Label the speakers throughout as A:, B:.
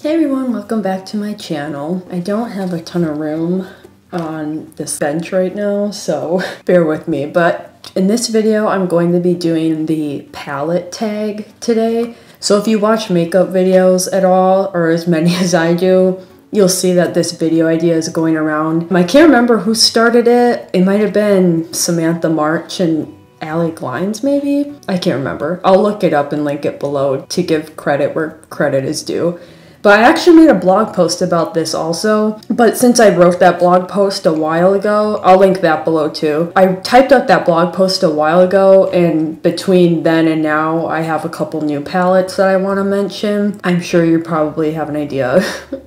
A: Hey everyone, welcome back to my channel. I don't have a ton of room on this bench right now, so bear with me. But in this video, I'm going to be doing the palette tag today. So if you watch makeup videos at all, or as many as I do, you'll see that this video idea is going around. I can't remember who started it. It might have been Samantha March and Allie Glines, maybe? I can't remember. I'll look it up and link it below to give credit where credit is due. But I actually made a blog post about this also, but since I wrote that blog post a while ago, I'll link that below too. I typed up that blog post a while ago, and between then and now, I have a couple new palettes that I want to mention. I'm sure you probably have an idea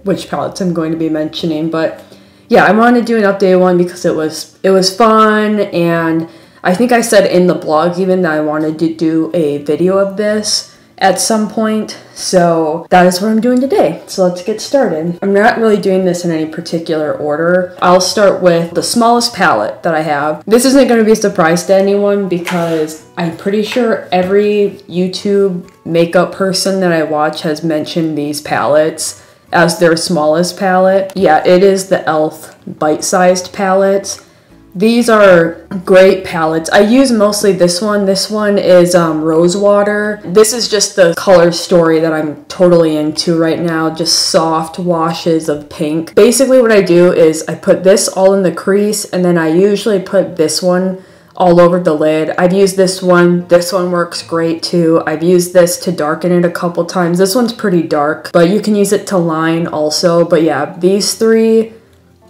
A: which palettes I'm going to be mentioning, but yeah, I wanted to do an updated one because it was fun, and I think I said in the blog even that I wanted to do a video of this at some point, so that is what I'm doing today. So let's get started. I'm not really doing this in any particular order. I'll start with the smallest palette that I have. This isn't going to be a surprise to anyone because I'm pretty sure every YouTube makeup person that I watch has mentioned these palettes as their smallest palette. Yeah, it is the e.l.f. bite-sized palettes. These are great palettes. I use mostly this one. This one is Rose Water. This is just the color story that I'm totally into right now. Just soft washes of pink. Basically what I do is I put this all in the crease, and then I usually put this one all over the lid. I've used this one. This one works great too. I've used this to darken it a couple times. This one's pretty dark, but you can use it to line also. But yeah, these three,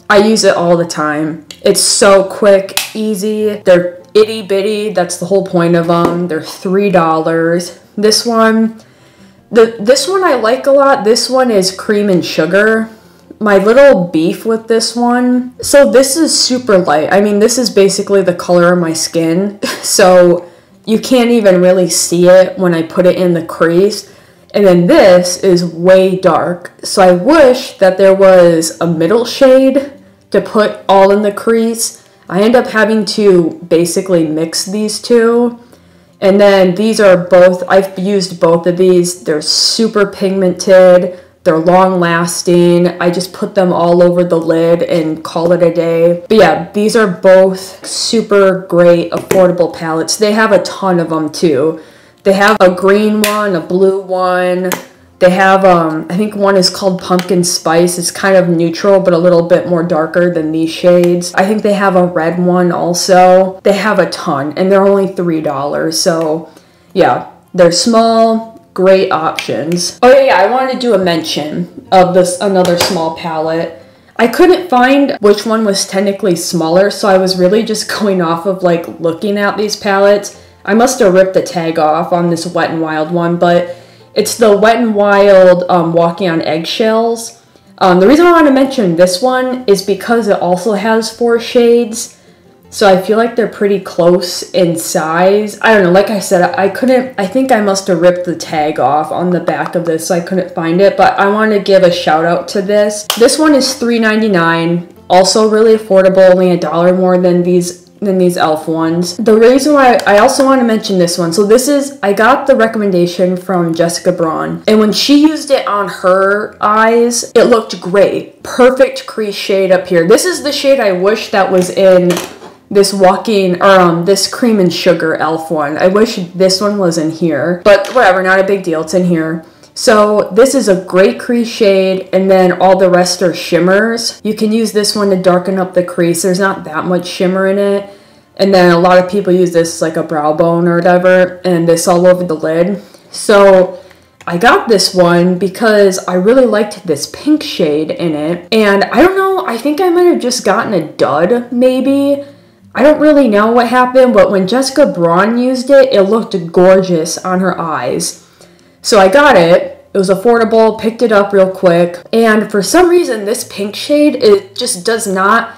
A: I use it all the time. It's so quick, easy. They're itty bitty. That's the whole point of them. They're $3. This one I like a lot. This one is Cream and Sugar. My little beef with this one. So this is super light. I mean, this is basically the color of my skin. So you can't even really see it when I put it in the crease. And then this is way dark. So I wish that there was a middle shade to put all in the crease. I end up having to basically mix these two. And then these are both, I've used both of these. They're super pigmented. They're long lasting. I just put them all over the lid and call it a day. But yeah, these are both super great, affordable palettes. They have a ton of them too. They have a green one, a blue one. They have, I think one is called Pumpkin Spice. It's kind of neutral, but a little bit more darker than these shades. I think they have a red one also. They have a ton, and they're only $3. So yeah, they're small, great options. Oh yeah, I wanted to do a mention of this another small palette. I couldn't find which one was technically smaller, so I was really just going off of like looking at these palettes. I must have ripped the tag off on this Wet n Wild one, but it's the Wet n Wild Walking on Eggshells. The reason I want to mention this one is because it also has 4 shades. So I feel like they're pretty close in size. I don't know, like I said, I think I must have ripped the tag off on the back of this, so I couldn't find it. But I want to give a shout out to this. This one is $3.99. Also really affordable, only $1 more than these e.l.f. ones. The reason why I also want to mention this one, so this is, I got the recommendation from Jessica Braun, and when she used it on her eyes, it looked great. Perfect crease shade up here. This is the shade I wish that was in this this Cream and Sugar e.l.f. one. I wish this one was in here, but whatever, not a big deal, it's in here. So this is a great crease shade, and then all the rest are shimmers. You can use this one to darken up the crease. There's not that much shimmer in it. And then a lot of people use this like a brow bone or whatever, and this all over the lid. So I got this one because I really liked this pink shade in it. And I don't know, I think I might have just gotten a dud, maybe. I don't really know what happened, but when Jessica Braun used it, it looked gorgeous on her eyes. So I got it. It was affordable, picked it up real quick. And for some reason, this pink shade, it just does not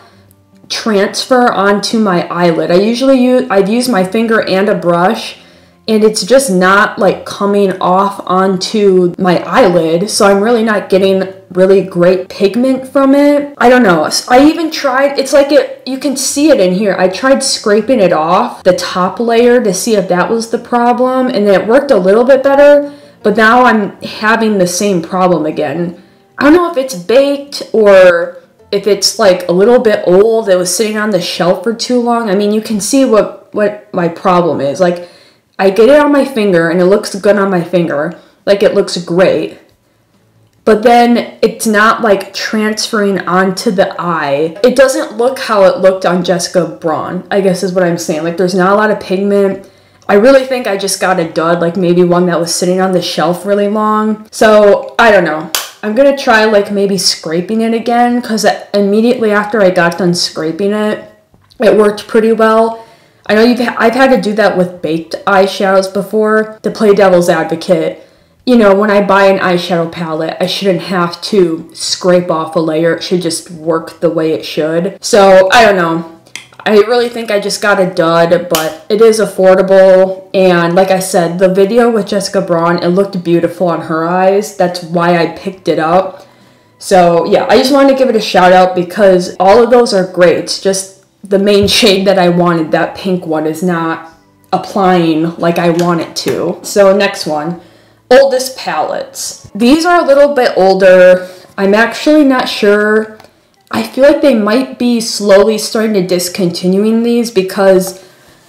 A: transfer onto my eyelid. I've used my finger and a brush, and it's just not like coming off onto my eyelid. So I'm really not getting really great pigment from it. I don't know. I even tried, it's like you can see it in here. I tried scraping it off the top layer to see if that was the problem, and it worked a little bit better. But now I'm having the same problem again. I don't know if it's baked or if it's like a little bit old. It was sitting on the shelf for too long. I mean, you can see what my problem is. Like, I get it on my finger and it looks good on my finger. Like, it looks great. But then it's not like transferring onto the eye. It doesn't look how it looked on Jessica Braun, I guess is what I'm saying. Like, there's not a lot of pigment. I really think I just got a dud, like maybe one that was sitting on the shelf really long. So, I don't know. I'm gonna try like maybe scraping it again, because immediately after I got done scraping it, it worked pretty well. I know I've had to do that with baked eyeshadows before. To play devil's advocate, you know, when I buy an eyeshadow palette, I shouldn't have to scrape off a layer. It should just work the way it should. So, I don't know. I really think I just got a dud, but it is affordable. And like I said, the video with Jessica Braun, it looked beautiful on her eyes. That's why I picked it up. So yeah, I just wanted to give it a shout out because all of those are great. It's just the main shade that I wanted, that pink one, is not applying like I want it to. So next one, oldest palettes. These are a little bit older. I'm actually not sure. I feel like they might be slowly starting to discontinuing these because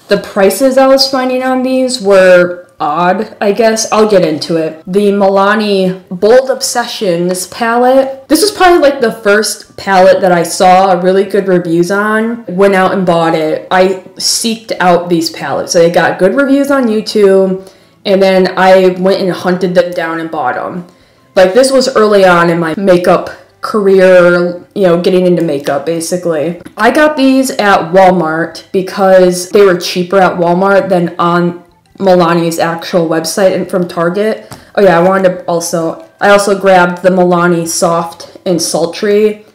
A: the prices I was finding on these were odd, I guess. I'll get into it. The Milani Bold Obsessions palette. This was probably like the first palette that I saw really good reviews on. Went out and bought it. I seeked out these palettes. So they got good reviews on YouTube, and then I went and hunted them down and bought them. Like, this was early on in my makeup career, you know, getting into makeup basically. I got these at Walmart because they were cheaper at Walmart than on Milani's actual website and from Target. Oh yeah, I also grabbed the Milani Soft and Sultry.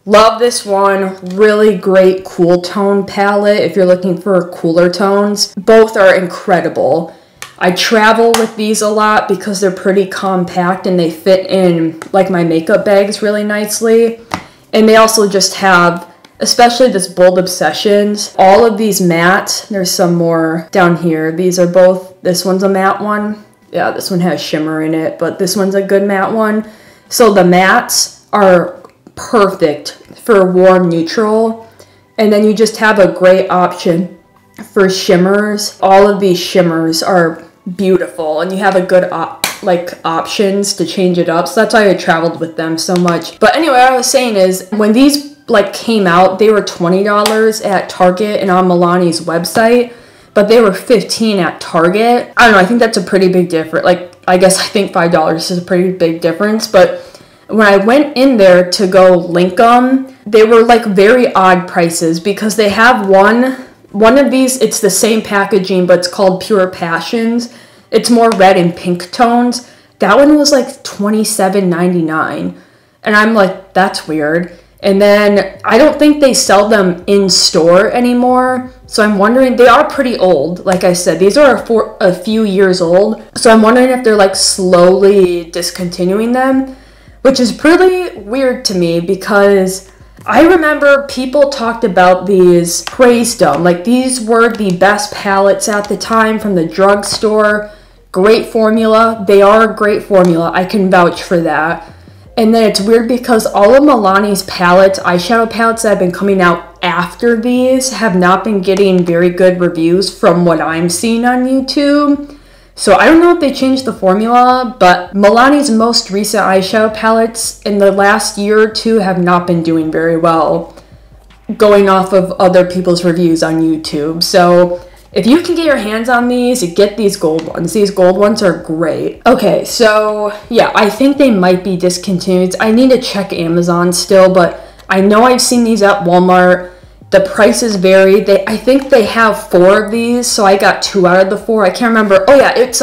A: Love this one. Really great cool tone palette if you're looking for cooler tones. Both are incredible. I travel with these a lot because they're pretty compact and they fit in like my makeup bags really nicely. And they also just have, especially this Bold Obsessions, all of these matte. There's some more down here. These are both, this one's a matte one. Yeah, this one has shimmer in it, but this one's a good matte one. So the mattes are perfect for warm neutral. And then you just have a great option for shimmers. All of these shimmers are beautiful, and you have a good options to change it up. So that's why I traveled with them so much. But anyway, what I was saying is, when these like came out, they were $20 at Target and on Milani's website, but they were $15 at Target. I don't know, I think that's a pretty big difference. Like, I guess I think $5 is a pretty big difference, but when I went in there to go link them, they were like very odd prices because they have one of these, it's the same packaging, but it's called Pure Passions. It's more red and pink tones. That one was like $27.99. And I'm like, that's weird. And then I don't think they sell them in store anymore. So I'm wondering, they are pretty old. Like I said, these are a few years old. So I'm wondering if they're like slowly discontinuing them, which is pretty weird to me because I remember people talked about these, praised them. Like, these were the best palettes at the time from the drugstore. Great formula. They are a great formula. I can vouch for that. And then it's weird because all of Milani's palettes, eyeshadow palettes that have been coming out after these, have not been getting very good reviews from what I'm seeing on YouTube. So I don't know if they changed the formula, but Milani's most recent eyeshadow palettes in the last year or two have not been doing very well, going off of other people's reviews on YouTube. So if you can get your hands on these, you get these gold ones. These gold ones are great. Okay, so yeah, I think they might be discontinued. I need to check Amazon still, but I know I've seen these at Walmart. The prices vary. I think they have 4 of these, so I got 2 out of the 4. I can't remember. Oh yeah, it's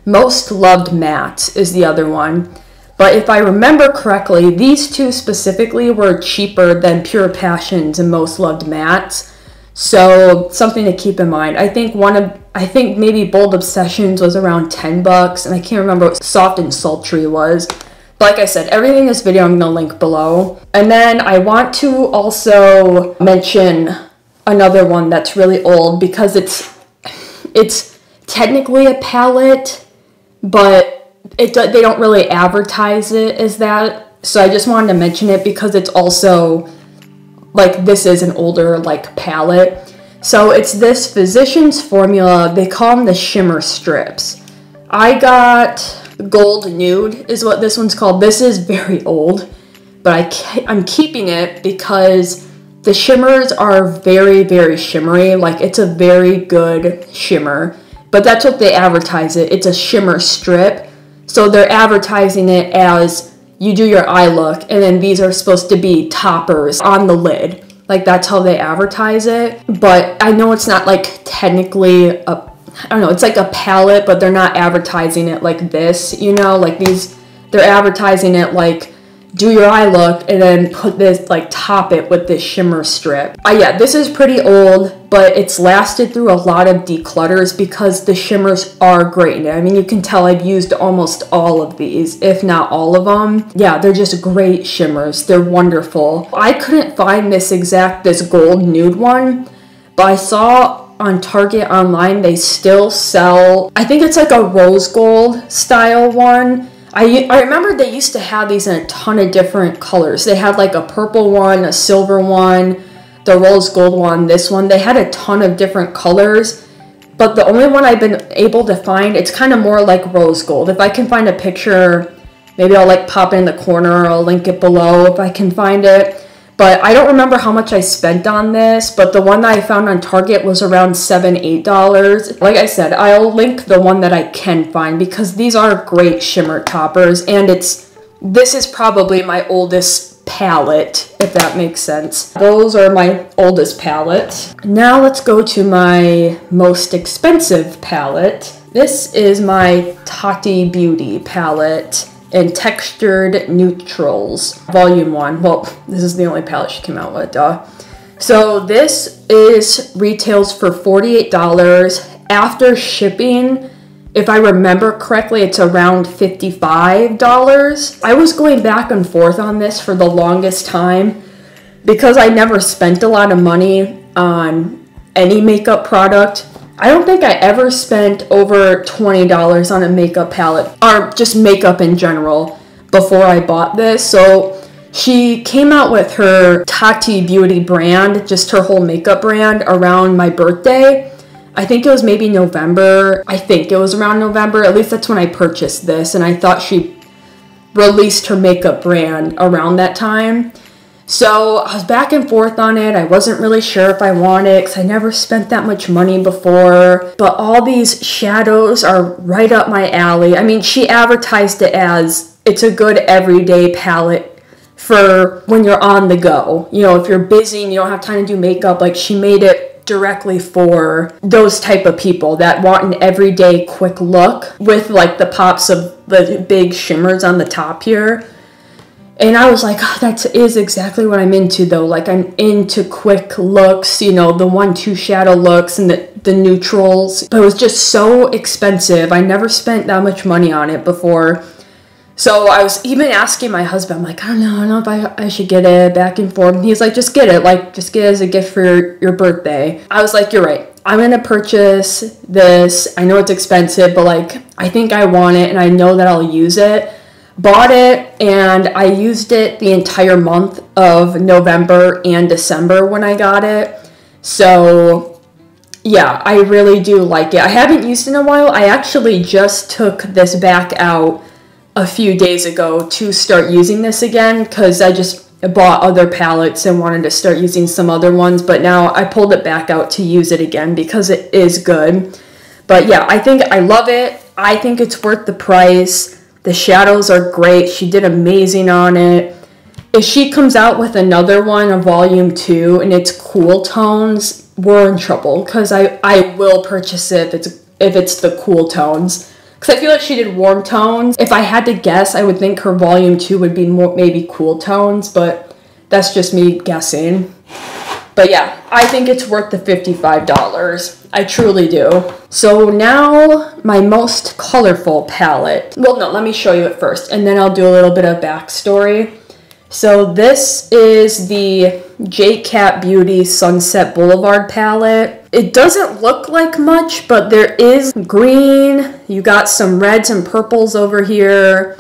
A: Most Loved Matte is the other one. But if I remember correctly, these two specifically were cheaper than Pure Passions and Most Loved Mattes. So something to keep in mind. I think maybe Bold Obsessions was around $10, and I can't remember what Soft and Sultry was. But like I said, everything in this video I'm going to link below. And then I want to also mention another one that's really old because it's technically a palette, but they don't really advertise it as that. So I just wanted to mention it because it's also, like, this is an older, like, palette. So it's this Physicians Formula. They call them the Shimmer strips. I got Gold Nude is what this one's called. This is very old, but I'm keeping it because the shimmers are very, very shimmery. Like, it's a very good shimmer, but that's what they advertise it. It's a shimmer strip. So they're advertising it as you do your eye look, and then these are supposed to be toppers on the lid. Like, that's how they advertise it. But I know it's not, like, technically I don't know, it's like a palette, but they're not advertising it like this, you know? Like, they're advertising it like, do your eye look, and then put this, like, top it with this shimmer strip. Yeah, this is pretty old, but it's lasted through a lot of declutters because the shimmers are great. I mean, you can tell I've used almost all of these, if not all of them. Yeah, they're just great shimmers. They're wonderful. I couldn't find this Gold Nude one, but I saw on Target online, they still sell, I think it's like a rose gold style one. I remember they used to have these in a ton of different colors. They had like a purple one, a silver one, the rose gold one, this one. They had a ton of different colors, but the only one I've been able to find, it's kind of more like rose gold. If I can find a picture, maybe I'll like pop it in the corner, or I'll link it below if I can find it. But I don't remember how much I spent on this, but the one that I found on Target was around $7, $8. Like I said, I'll link the one that I can find because these are great shimmer toppers, and this is probably my oldest palette, if that makes sense. Those are my oldest palettes. Now let's go to my most expensive palette. This is my Jati Beauty palette in Textured Neutrals, Volume 1. Well, this is the only palette she came out with, duh. So this retails for $48. After shipping, if I remember correctly, it's around $55. I was going back and forth on this for the longest time because I never spent a lot of money on any makeup product. I don't think I ever spent over $20 on a makeup palette, or just makeup in general, before I bought this. So she came out with her Jati Beauty brand, just her whole makeup brand, around my birthday. I think it was maybe November. I think it was around November. At least that's when I purchased this, and I thought she released her makeup brand around that time. So I was back and forth on it. I wasn't really sure if I wanted it because I never spent that much money before. But all these shadows are right up my alley. I mean, she advertised it as it's a good everyday palette for when you're on the go. You know, if you're busy and you don't have time to do makeup, like, she made it directly for those type of people that want an everyday quick look with, like, the pops of the big shimmers on the top here. And I was like, oh, that is exactly what I'm into, though. Like, I'm into quick looks, you know, the 1-2 shadow looks and the neutrals. But it was just so expensive. I never spent that much money on it before. So I was even asking my husband, I'm like, I don't know if I should get it, back and forth. And he's like, just get it. Like, just get it as a gift for your birthday. I was like, you're right. I'm going to purchase this. I know it's expensive, but, like, I think I want it and I know that I'll use it. Bought it, and I used it the entire month of November and December when I got it. So yeah, I really do like it. I haven't used it in a while. I actually just took this back out a few days ago to start using this again because I just bought other palettes and wanted to start using some other ones, but now I pulled it back out to use it again because it is good. But yeah, I think I love it. I think it's worth the price. The shadows are great. She did amazing on it. If she comes out with another one, a volume 2, and it's cool tones, we're in trouble because I will purchase it if it's the cool tones. Because I feel like she did warm tones. If I had to guess, I would think her volume 2 would be more maybe cool tones, but that's just me guessing. But yeah, I think it's worth the $55. I truly do. So now my most colorful palette. Well, no, let me show you it first, and then I'll do a little bit of backstory. So this is the J-Cat Beauty Sunset Boulevard palette. It doesn't look like much, but there is green. You got some reds and purples over here.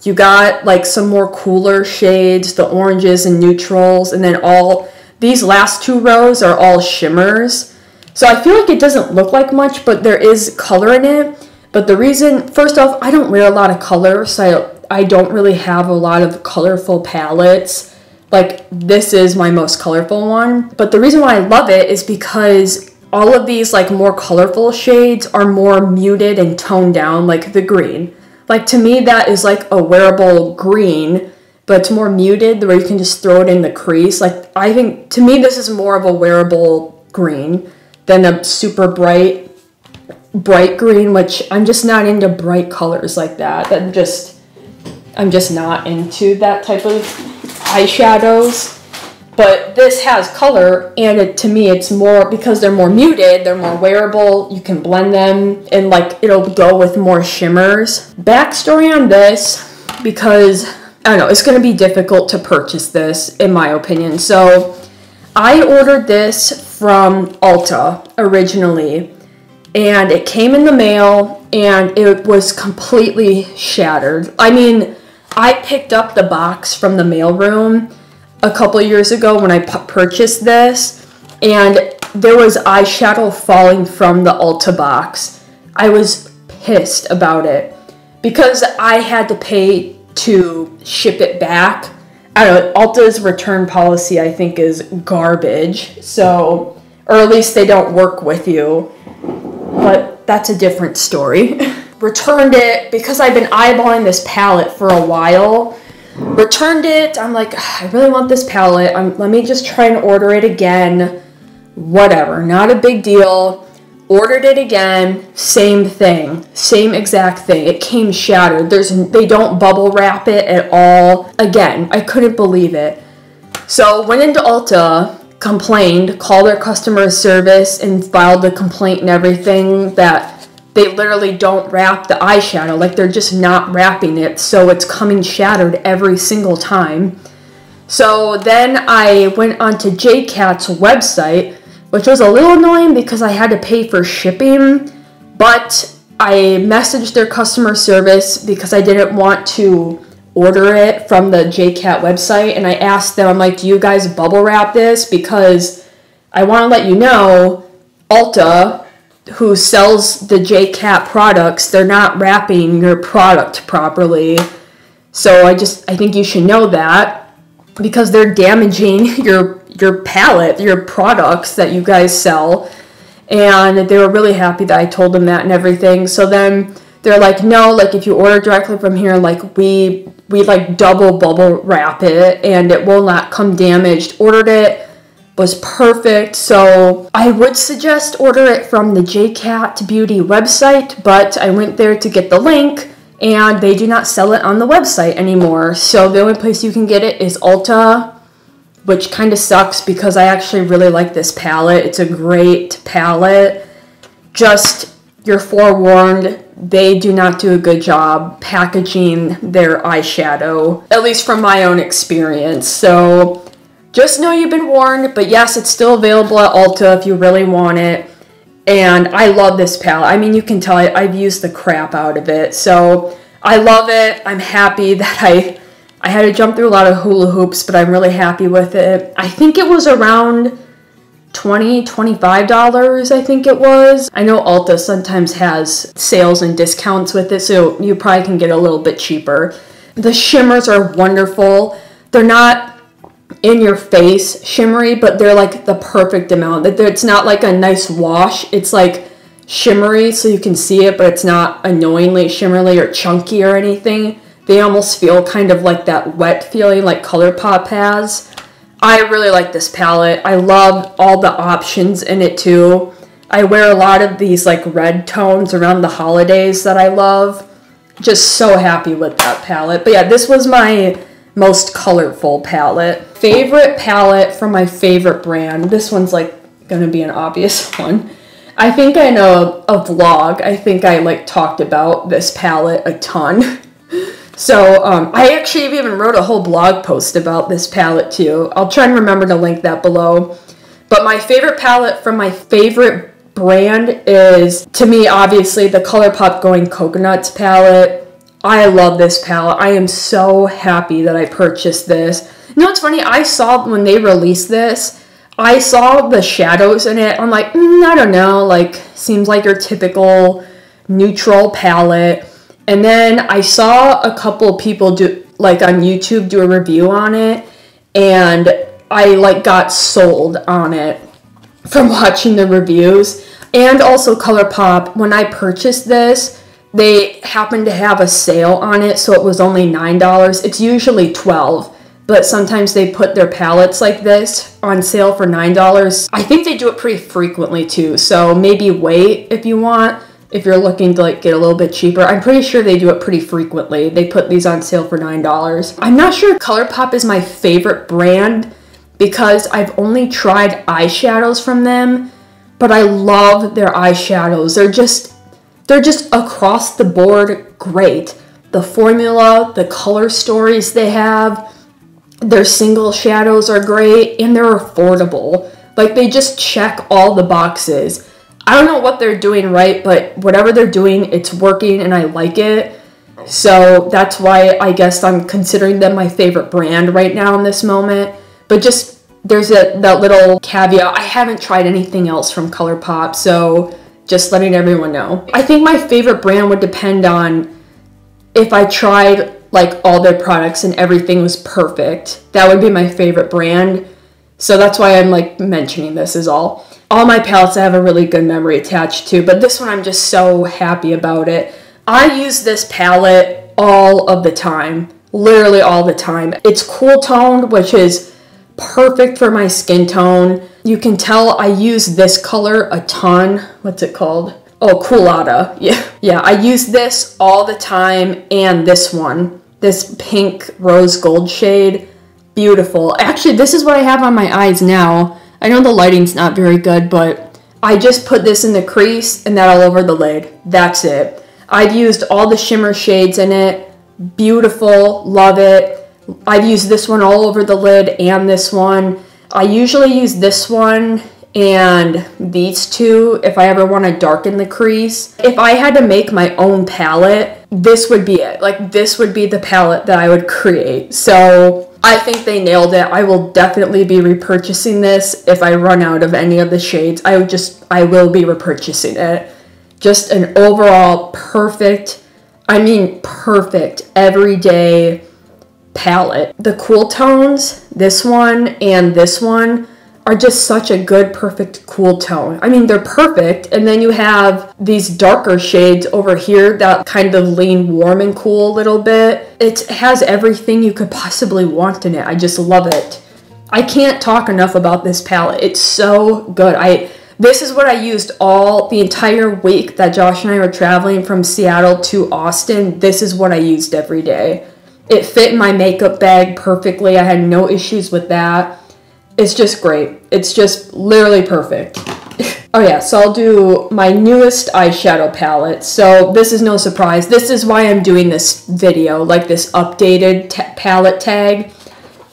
A: You got like some more cooler shades, the oranges and neutrals, and then all these last 2 rows are all shimmers. So I feel like it doesn't look like much, but there is color in it. But the reason, first off, I don't wear a lot of color, so I don't really have a lot of colorful palettes. Like, this is my most colorful one. But the reason why I love it is because all of these, like, more colorful shades are more muted and toned down, like the green. Like, to me, that is like a wearable green, but it's more muted, where you can just throw it in the crease. Like, I think, to me, this is more of a wearable green than a super bright green, which I'm just not into bright colors like that. I'm just not into that type of eyeshadows. But this has color, and to me, it's more, because they're more muted, they're more wearable, you can blend them, and like, it'll go with more shimmers. Backstory on this, because, I don't know, it's going to be difficult to purchase this, in my opinion. So, I ordered this from Ulta, originally, and it came in the mail, and it was completely shattered. I mean, I picked up the box from the mailroom a couple years ago when I purchased this, and there was eyeshadow falling from the Ulta box. I was pissed about it because I had to pay to ship it back. I don't know, Ulta's return policy, I think, is garbage, so, or at least they don't work with you, but that's a different story. Returned it because I've been eyeballing this palette for a while. Returned it. I'm like, I really want this palette. Let me just try and order it again. Whatever, not a big deal. Ordered it again. Same thing. Same exact thing. It came shattered. They don't bubble wrap it at all. Again, I couldn't believe it. So went into Ulta, complained, called their customer service, and filed the complaint and everything that they literally don't wrap the eyeshadow. Like, they're just not wrapping it, so it's coming shattered every single time. So then I went onto J-Cat's website, which was a little annoying because I had to pay for shipping, but I messaged their customer service because I didn't want to order it from the J-Cat website, and I asked them, I'm like, do you guys bubble wrap this? Because I want to let you know, Ulta, who sells the J-Cat products, they're not wrapping your product properly. So I think you should know that, because they're damaging your palette, your products that you guys sell. And they were really happy that I told them that and everything. So then they're like, no, like, if you order directly from here, like, we like double bubble wrap it and it will not come damaged. Ordered it, was perfect. So I would suggest order it from the J-Cat Beauty website, but I went there to get the link and they do not sell it on the website anymore. So the only place you can get it is Ulta, which kind of sucks because I actually really like this palette. It's a great palette. Just, you're forewarned, they do not do a good job packaging their eyeshadow, at least from my own experience. So just know you've been warned, but yes, it's still available at Ulta if you really want it. And I love this palette. I mean, you can tell I've used the crap out of it. So I love it. I'm happy that I had to jump through a lot of hula hoops, but I'm really happy with it. I think it was around $20, $25, I think it was. I know Ulta sometimes has sales and discounts with it, so you probably can get a little bit cheaper. The shimmers are wonderful. They're not in your face shimmery, but they're like the perfect amount. It's not like a nice wash. It's like shimmery so you can see it, but it's not annoyingly shimmery or chunky or anything. They almost feel kind of like that wet feeling like Colourpop has. I really like this palette. I love all the options in it too. I wear a lot of these like red tones around the holidays that I love. Just so happy with that palette. But yeah, this was my most colorful palette. Favorite palette from my favorite brand. This one's like gonna be an obvious one. I think I know a vlog. I think I like talked about this palette a ton. So I actually even wrote a whole blog post about this palette too. I'll try and remember to link that below. But my favorite palette from my favorite brand is, to me, obviously, the Colourpop Going Coconuts palette. I love this palette. I am so happy that I purchased this. You know what's funny? I saw when they released this, I saw the shadows in it. I'm like, I don't know, like, seems like your typical neutral palette. And then I saw a couple people do, like, on YouTube do a review on it, and I, like, got sold on it from watching the reviews. And also Colourpop, when I purchased this, they happened to have a sale on it, so it was only $9. It's usually $12, but sometimes they put their palettes like this on sale for $9. I think they do it pretty frequently too, so maybe wait if you want, if you're looking to like get a little bit cheaper. I'm pretty sure they do it pretty frequently. They put these on sale for $9. I'm not sure Colourpop is my favorite brand, because I've only tried eyeshadows from them, but I love their eyeshadows. They're just across the board great. The formula, the color stories they have, their single shadows are great, and they're affordable. Like, they just check all the boxes. I don't know what they're doing right, but whatever they're doing, it's working and I like it. So that's why I guess I'm considering them my favorite brand right now in this moment. But just, there's that little caveat. I haven't tried anything else from Colourpop, so just letting everyone know. I think my favorite brand would depend on if I tried like all their products and everything was perfect. That would be my favorite brand. So that's why I'm like mentioning this is all. All my palettes I have a really good memory attached to, but this one I'm just so happy about it. I use this palette all of the time, literally all the time. It's cool toned, which is perfect for my skin tone. You can tell I use this color a ton. What's it called? Oh, Coolada. Yeah, I use this all the time, and this one. This pink rose gold shade. Beautiful. Actually, this is what I have on my eyes now. I know the lighting's not very good, but I just put this in the crease and that all over the lid. That's it. I've used all the shimmer shades in it. Beautiful. Love it. I've used this one all over the lid and this one. I usually use this one and these two if I ever want to darken the crease. If I had to make my own palette, this would be it. Like, this would be the palette that I would create. So I think they nailed it. I will definitely be repurchasing this if I run out of any of the shades. I will be repurchasing it. Just an overall perfect, I mean perfect everyday palette. The cool tones, this one and this one, are just such a good, perfect cool tone. I mean, they're perfect. And then you have these darker shades over here that kind of lean warm and cool a little bit. It has everything you could possibly want in it. I just love it. I can't talk enough about this palette. It's so good. This is what I used the entire week that Josh and I were traveling from Seattle to Austin. This is what I used every day. It fit in my makeup bag perfectly. I had no issues with that. It's just great. It's just literally perfect. Oh yeah, so I'll do my newest eyeshadow palette. So this is no surprise. This is why I'm doing this video, like this updated palette tag,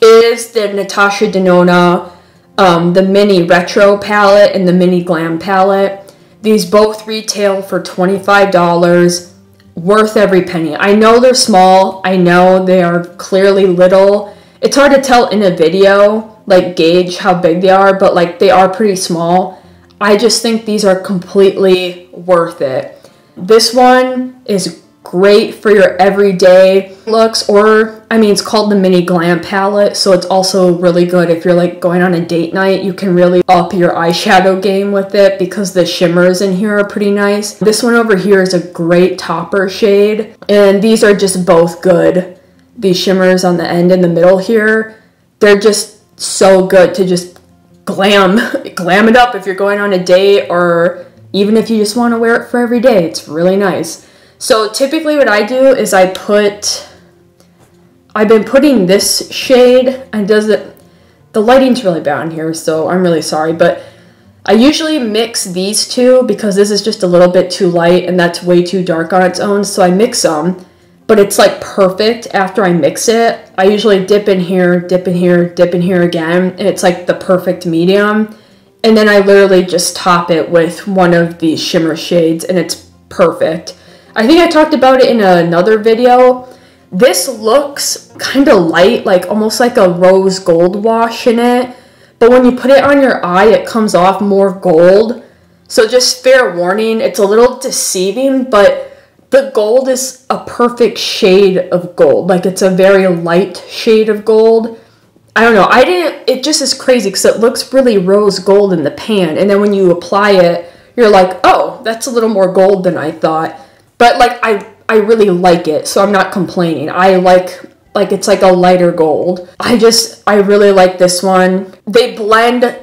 A: is the Natasha Denona, the mini retro palette and the mini glam palette. These both retail for $25. Worth every penny. I know they're small. I know they are clearly little. It's hard to tell in a video, like gauge how big they are, but like they are pretty small. I just think these are completely worth it. This one is great for your everyday looks, or I mean, it's called the mini glam palette, so it's also really good if you're like going on a date night. You can really up your eyeshadow game with it because the shimmers in here are pretty nice. This one over here is a great topper shade, and these are just both good. These shimmers on the end and the middle here, they're just so good to just glam it up if you're going on a date, or even if you just want to wear it for every day. It's really nice. So typically what I do is I've been putting this shade, and the lighting's really bad in here, so I'm really sorry, but I usually mix these two because this is just a little bit too light and that's way too dark on its own, so I mix them. but it's like perfect after I mix it. I usually dip in here, dip in here, dip in here again, and it's like the perfect medium. And then I literally just top it with one of these shimmer shades, and it's perfect. I think I talked about it in another video. This looks kind of light, like almost like a rose gold wash in it. But when you put it on your eye, it comes off more gold. So just fair warning, it's a little deceiving, but the gold is a perfect shade of gold. Like it's a very light shade of gold. I don't know, it just is crazy because it looks really rose gold in the pan. And then when you apply it, you're like, oh, that's a little more gold than I thought. But like, I really like it, so I'm not complaining. I like it's like a lighter gold. I really like this one. They blend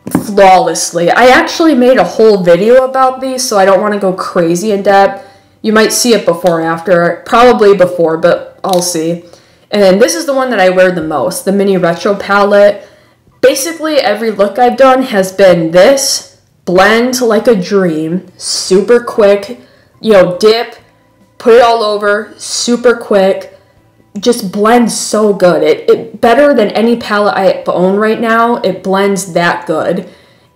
A: flawlessly. I actually made a whole video about these, so I don't want to go crazy in depth. You might see it before or after, probably before, but I'll see. And then this is the one that I wear the most, the mini retro palette. Basically every look I've done has been this, blend like a dream, super quick, you know, dip, put it all over, super quick, just blends so good. It better than any palette I own right now. It blends that good.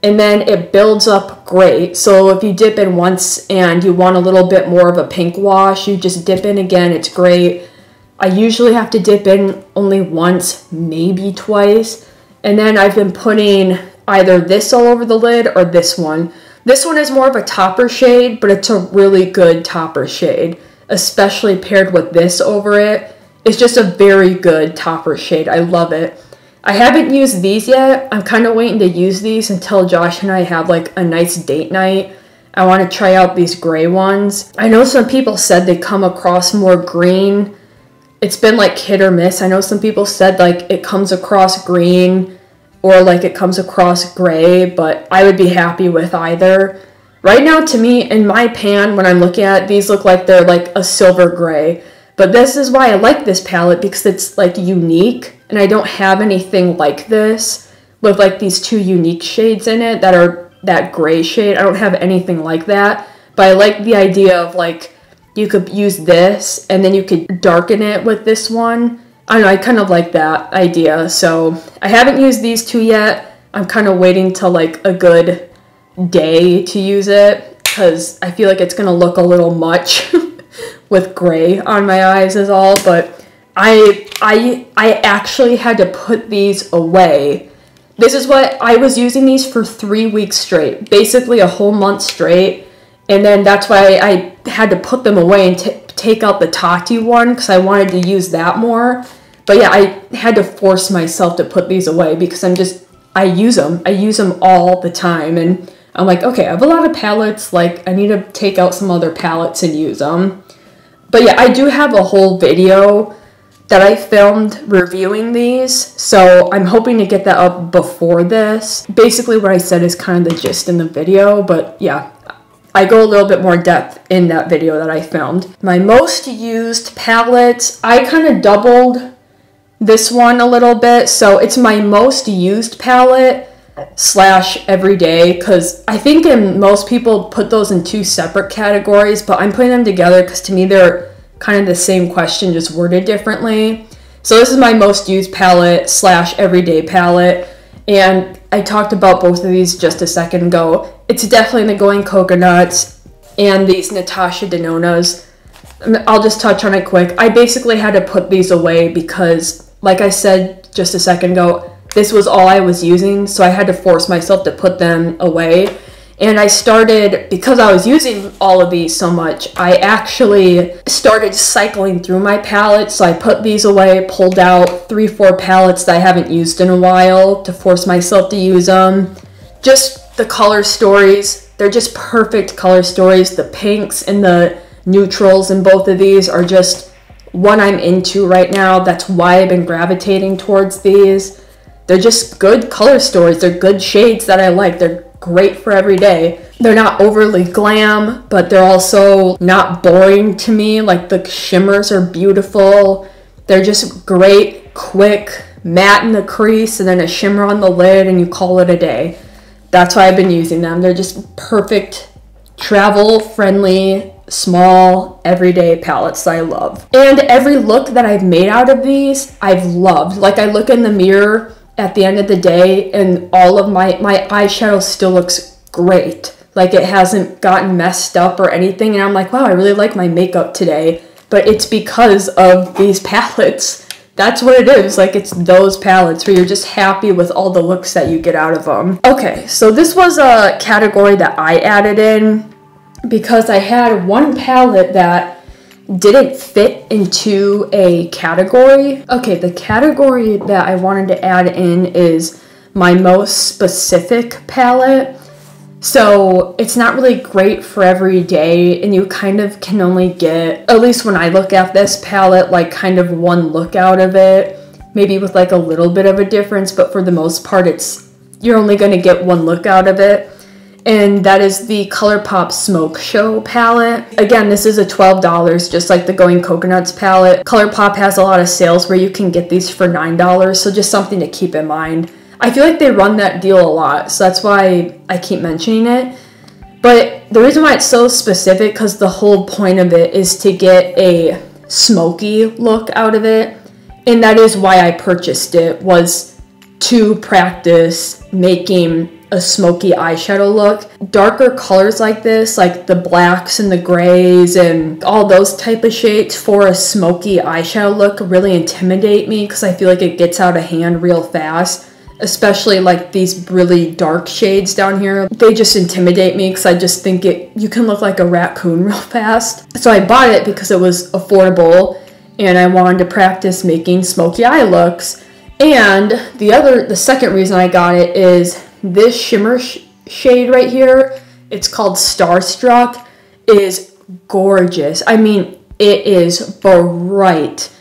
A: And then it builds up great. So if you dip in once and you want a little bit more of a pink wash, you just dip in again, it's great. I usually have to dip in only once, maybe twice. And then I've been putting either this all over the lid or this one. This one is more of a topper shade, but it's a really good topper shade, especially paired with this over it. It's just a very good topper shade. I love it. I haven't used these yet. I'm kind of waiting to use these until Josh and I have like a nice date night. I want to try out these gray ones. I know some people said they come across more green. It's been like hit or miss. I know some people said like it comes across green or like it comes across gray, but I would be happy with either. Right now, to me, in my pan, when I'm looking at it, these look like they're like a silver gray. But this is why I like this palette, because it's like unique, and I don't have anything like this with like these two unique shades in it that are that gray shade. I don't have anything like that, but I like the idea of like you could use this and then you could darken it with this one. I don't know, I kind of like that idea. So I haven't used these two yet. I'm kind of waiting till like a good day to use it because I feel like it's gonna look a little much with gray on my eyes is all. But I actually had to put these away. This is what I was using these for 3 weeks straight, basically a whole month straight. And then that's why I had to put them away and take out the Tati one because I wanted to use that more. But yeah, I had to force myself to put these away because I use them all the time. And I'm like, okay, I have a lot of palettes, like I need to take out some other palettes and use them. But yeah, I do have a whole video that I filmed reviewing these, so I'm hoping to get that up before this. Basically what I said is kind of the gist in the video, but yeah, I go a little bit more depth in that video that I filmed. My most used palettes, I kind of doubled this one a little bit, so it's my most used palette / everyday, because I think most people put those in two separate categories, but I'm putting them together because to me they're kind of the same question, just worded differently. So this is my most used palette / everyday palette, and I talked about both of these just a second ago. It's definitely the Going Coconuts and these Natasha Denonas. I'll just touch on it quick. I basically had to put these away because, like I said just a second ago, this was all I was using, so I had to force myself to put them away. And I started, because I was using all of these so much, I actually started cycling through my palettes. So I put these away, pulled out 3-4 palettes that I haven't used in a while to force myself to use them. Just the color stories, they're just perfect color stories. The pinks and the neutrals in both of these are just what I'm into right now. That's why I've been gravitating towards these. They're just good color stories. They're good shades that I like. They're great for every day. They're not overly glam, but they're also not boring to me. Like the shimmers are beautiful. They're just great, quick, matte in the crease, and then a shimmer on the lid, and you call it a day. That's why I've been using them. They're just perfect, travel-friendly small, everyday palettes that I love. And every look that I've made out of these, I've loved. Like, I look in the mirror at the end of the day and all of my eyeshadow still looks great. Like, it hasn't gotten messed up or anything, and I'm like, wow, I really like my makeup today. But it's because of these palettes. That's what it is. Like, it's those palettes where you're just happy with all the looks that you get out of them. Okay, so this was a category that I added in because I had one palette that didn't fit into a category. Okay, the category that I wanted to add in is my most specific palette. So it's not really great for every day, and you kind of can only get, at least when I look at this palette, like kind of one look out of it, maybe with like a little bit of a difference, but for the most part you're only going to get one look out of it. And that is the Colourpop Smoke Show palette. Again, this is a $12, just like the Going Coconuts palette. Colourpop has a lot of sales where you can get these for $9, so just something to keep in mind. I feel like they run that deal a lot, so that's why I keep mentioning it. But the reason why it's so specific, because the whole point of it is to get a smoky look out of it. And that is why I purchased it, was to practice making a smoky eyeshadow look. Darker colors like this, like the blacks and the grays and all those type of shades for a smoky eyeshadow look really intimidate me, because I feel like it gets out of hand real fast. Especially like these really dark shades down here. They just intimidate me because I just think you can look like a raccoon real fast. So I bought it because it was affordable and I wanted to practice making smoky eye looks. And the second reason I got it is this shimmer shade right here. It's called Starstruck. It is gorgeous. I mean, it is bright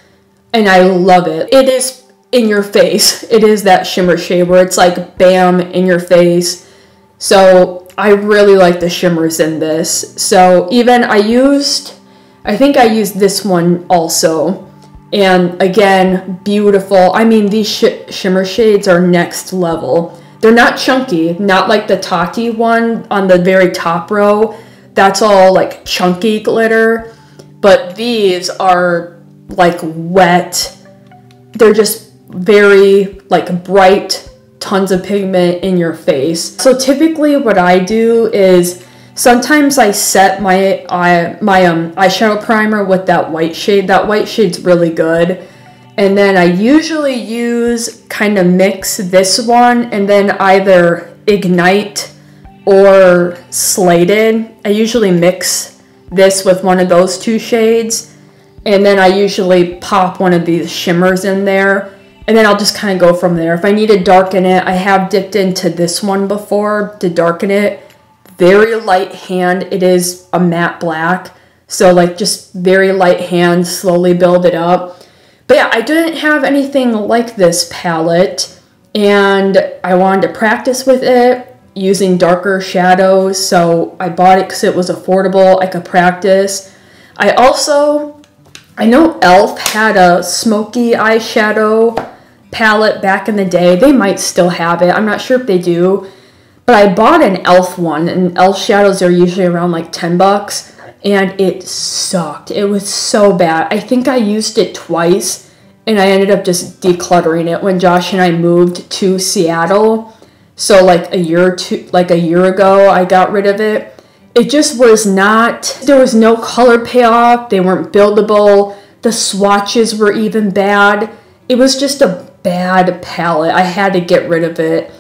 A: and I love it. It is in your face. It is that shimmer shade where it's like bam in your face. So I really like the shimmers in this. So even I think I used this one also. And again, beautiful. I mean, these shimmer shades are next level. They're not chunky, not like the Jati one on the very top row. That's all like chunky glitter. But these are like wet. They're just very like bright, tons of pigment in your face. So typically what I do is sometimes I set my eyeshadow primer with that white shade. That white shade's really good. And then I usually kind of mix this one and then either Ignite or Slated. I usually mix this with one of those two shades. And then I usually pop one of these shimmers in there. And then I'll just kind of go from there. If I need to darken it, I have dipped into this one before to darken it. Very light hand. It is a matte black. So like just very light hand, slowly build it up. But yeah, I didn't have anything like this palette. And I wanted to practice with it using darker shadows. So I bought it because it was affordable. I could practice. I know e.l.f. had a smoky eyeshadow palette back in the day. They might still have it. I'm not sure if they do. But I bought an e.l.f. one, and e.l.f. shadows are usually around like $10. And it sucked. It was so bad. I think I used it twice, and I ended up just decluttering it when Josh and I moved to Seattle. So like a year ago, I got rid of it. It just was not, there was no color payoff. They weren't buildable. The swatches were even bad. It was just a bad palette. I had to get rid of it.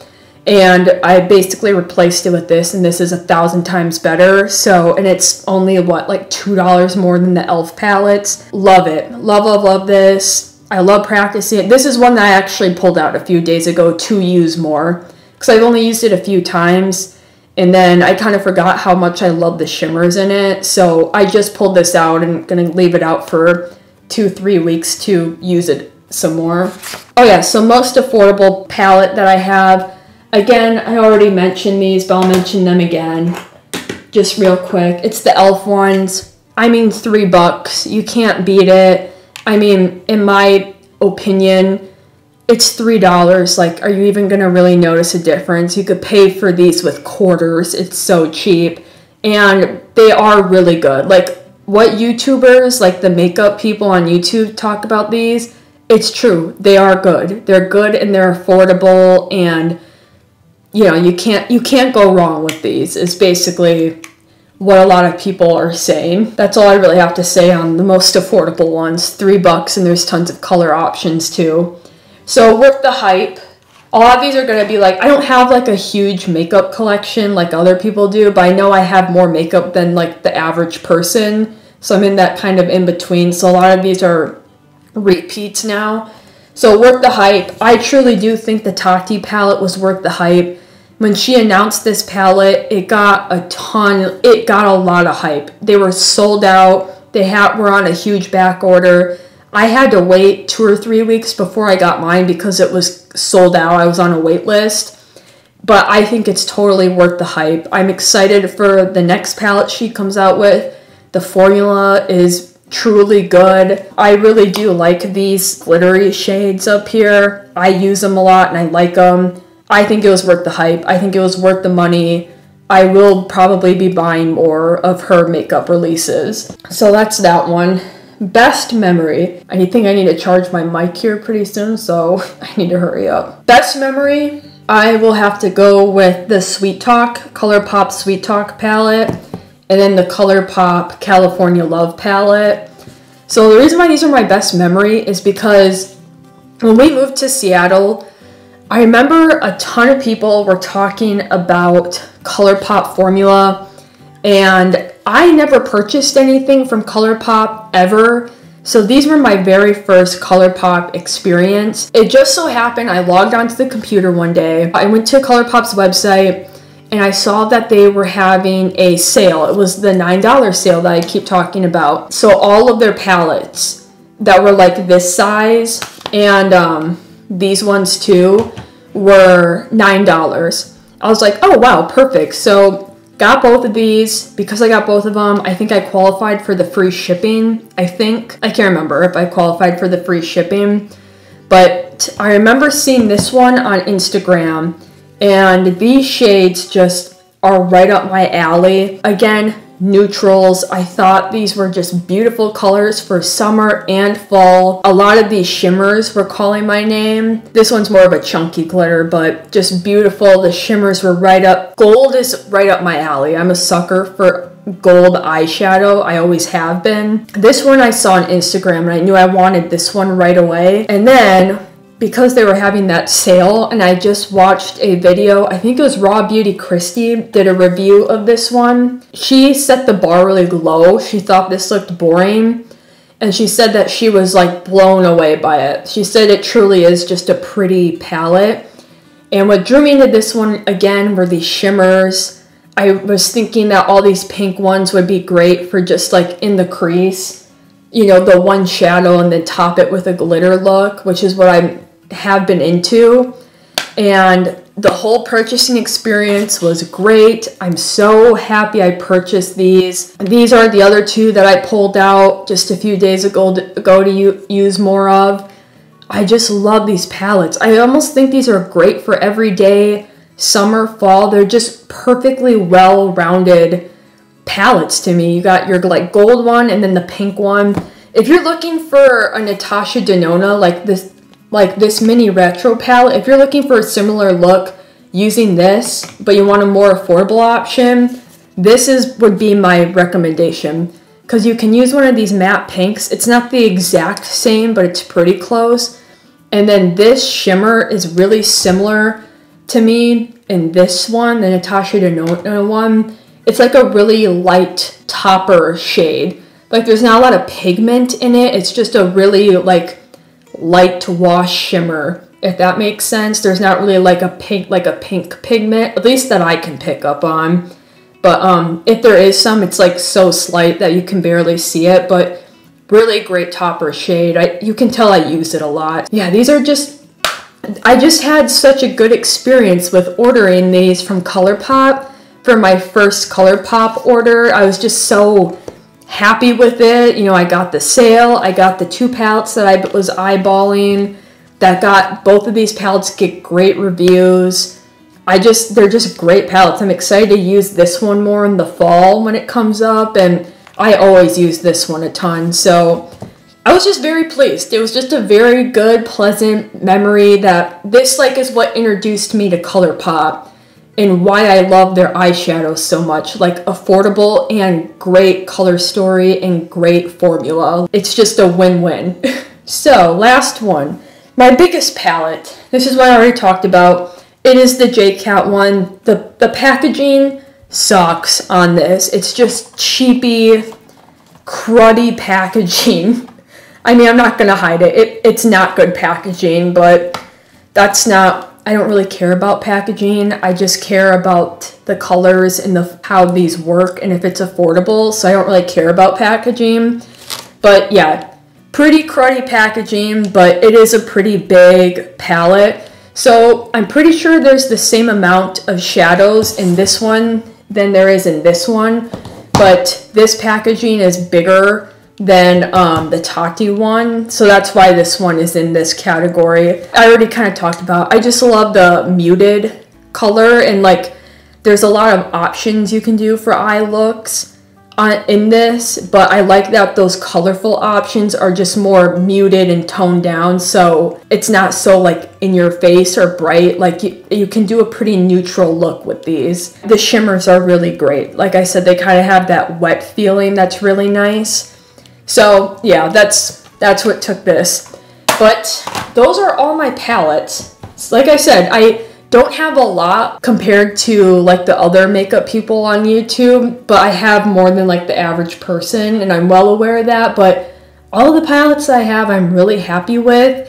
A: And I basically replaced it with this, and this is 1,000 times better. So, and it's only what, like $2 more than the e.l.f. palettes. Love it. Love, love, love this. I love practicing it. This is one that I actually pulled out a few days ago to use more, because I've only used it a few times. And then I kind of forgot how much I love the shimmers in it. So I just pulled this out and going to leave it out for 2-3 weeks to use it some more. Oh yeah, so most affordable palette that I have. Again, I already mentioned these, but I'll mention them again just real quick. It's the e.l.f. ones. I mean, $3. You can't beat it. I mean, in my opinion, it's $3. Like, are you even going to really notice a difference? You could pay for these with quarters. It's so cheap. And they are really good. Like, what YouTubers, like the makeup people on YouTube, talk about these, it's true. They are good. They're good and they're affordable, and you know, you can't go wrong with these, is basically what a lot of people are saying. That's all I really have to say on the most affordable ones. $3, and there's tons of color options too. So worth the hype. A lot of these are going to be like, I don't have like a huge makeup collection like other people do, but I know I have more makeup than like the average person. So I'm in that kind of in between. So a lot of these are repeats now. So worth the hype. I truly do think the Jati palette was worth the hype. When she announced this palette, it got a lot of hype. They were sold out. They were on a huge back order. I had to wait 2 or 3 weeks before I got mine because it was sold out. I was on a wait list. But I think it's totally worth the hype. I'm excited for the next palette she comes out with. The formula is truly good. I really do like these glittery shades up here. I use them a lot and I like them. I think it was worth the hype. I think it was worth the money. I will probably be buying more of her makeup releases. So that's that one. Best memory. I think I need to charge my mic here pretty soon, so I need to hurry up. Best memory, I will have to go with the Sweet Talk, Colourpop Sweet Talk palette, and then the Colourpop California Love palette. So the reason why these are my best memory is because when we moved to Seattle, I remember a ton of people were talking about Colourpop formula, and I never purchased anything from Colourpop ever, so these were my very first Colourpop experience. It just so happened I logged onto the computer one day. I went to Colourpop's website and I saw that they were having a sale. It was the $9 sale that I keep talking about. So all of their palettes that were like this size and these ones too were $9. I was like, oh wow, perfect. So got both of these. Because I got both of them, I think I qualified for the free shipping. I can't remember if I qualified for the free shipping, but I remember seeing this one on Instagram, and these shades just are right up my alley. Again, neutrals. I thought these were just beautiful colors for summer and fall. A lot of these shimmers were calling my name. This one's more of a chunky glitter, but just beautiful. The shimmers were right up. Gold is right up my alley. I'm a sucker for gold eyeshadow. I always have been. This one I saw on Instagram and I knew I wanted this one right away. And then because they were having that sale, and I just watched a video, I think it was Raw Beauty Christy did a review of this one. She set the bar really low. She thought this looked boring, and she said that she was like blown away by it. She said it truly is just a pretty palette. And what drew me into this one again were these shimmers. I was thinking that all these pink ones would be great for just like in the crease, you know, the one shadow and then top it with a glitter look, which is what I have been into. And the whole purchasing experience was great. I'm so happy I purchased these. These are the other two that I pulled out just a few days ago to use more of. I just love these palettes. I almost think these are great for everyday summer, fall. They're just perfectly well-rounded palettes to me. You got your like gold one and then the pink one. If you're looking for a Natasha Denona like this mini retro palette, if you're looking for a similar look using this, but you want a more affordable option, this would be my recommendation, because you can use one of these matte pinks. It's not the exact same, but it's pretty close. And then this shimmer is really similar to me in this one, the Natasha Denona one. It's like a really light topper shade. Like there's not a lot of pigment in it. It's just a really like light wash shimmer, if that makes sense. There's not really like a pink pigment, at least that I can pick up on. But if there is some, it's like so slight that you can barely see it, but really great topper shade. You can tell I use it a lot. Yeah, these are just, I just had such a good experience with ordering these from Colourpop for my first Colourpop order. I was just so happy with it. You know, I got the sale, I got the two palettes that I was eyeballing, that got both of these palettes get great reviews. They're just great palettes. I'm excited to use this one more in the fall when it comes up, and I always use this one a ton, so I was just very pleased. It was just a very good, pleasant memory that this like is what introduced me to Colourpop and why I love their eyeshadows so much. Like affordable and great color story and great formula. It's just a win-win. So last one, my biggest palette. This is what I already talked about. It is the JCat one. The packaging sucks on this. It's just cheapy, cruddy packaging. I mean, I'm not gonna hide it. It's not good packaging, but that's not, I don't really care about packaging. I just care about the colors and how these work and if it's affordable, so I don't really care about packaging. But yeah, pretty cruddy packaging, but it is a pretty big palette. So I'm pretty sure there's the same amount of shadows in this one than there is in this one, but this packaging is bigger than the Jati one, so that's why this one is in this category. I already kind of talked about, I just love the muted color, and like there's a lot of options you can do for eye looks in this, but I like that those colorful options are just more muted and toned down, so it's not so like in your face or bright. Like you can do a pretty neutral look with these. The shimmers are really great. Like I said, they kind of have that wet feeling that's really nice. So yeah, that's what took this. But those are all my palettes. Like I said, I don't have a lot compared to like the other makeup people on YouTube, but I have more than like the average person, and I'm well aware of that. But all of the palettes I have, I'm really happy with.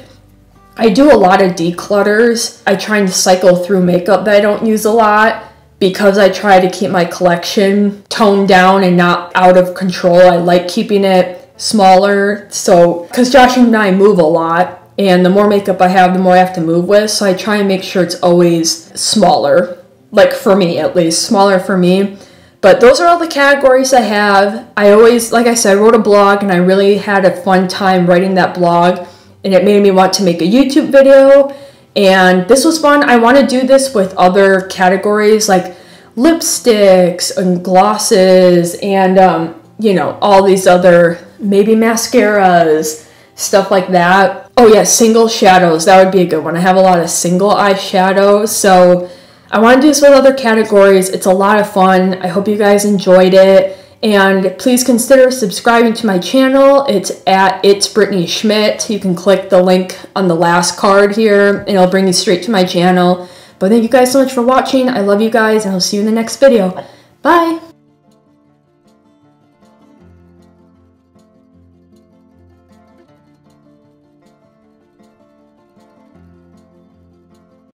A: I do a lot of declutters. I try to cycle through makeup that I don't use a lot, because I try to keep my collection toned down and not out of control. I like keeping it smaller, so because Josh and I move a lot, and the more makeup I have, the more I have to move with, so I try and make sure it's always smaller, like for me at least, smaller for me. But those are all the categories I have. I always, like I said, I wrote a blog, and I really had a fun time writing that blog, and it made me want to make a YouTube video, and this was fun. I want to do this with other categories like lipsticks and glosses and you know, all these other, maybe mascaras, stuff like that. Oh yeah, single shadows, that would be a good one. I have a lot of single eye shadows, so I want to do this with other categories. It's a lot of fun. I hope you guys enjoyed it, and please consider subscribing to my channel. It's at It's Brittany Schmidt. You can click the link on the last card here, and it'll bring you straight to my channel. But thank you guys so much for watching. I love you guys, and I'll see you in the next video. Bye!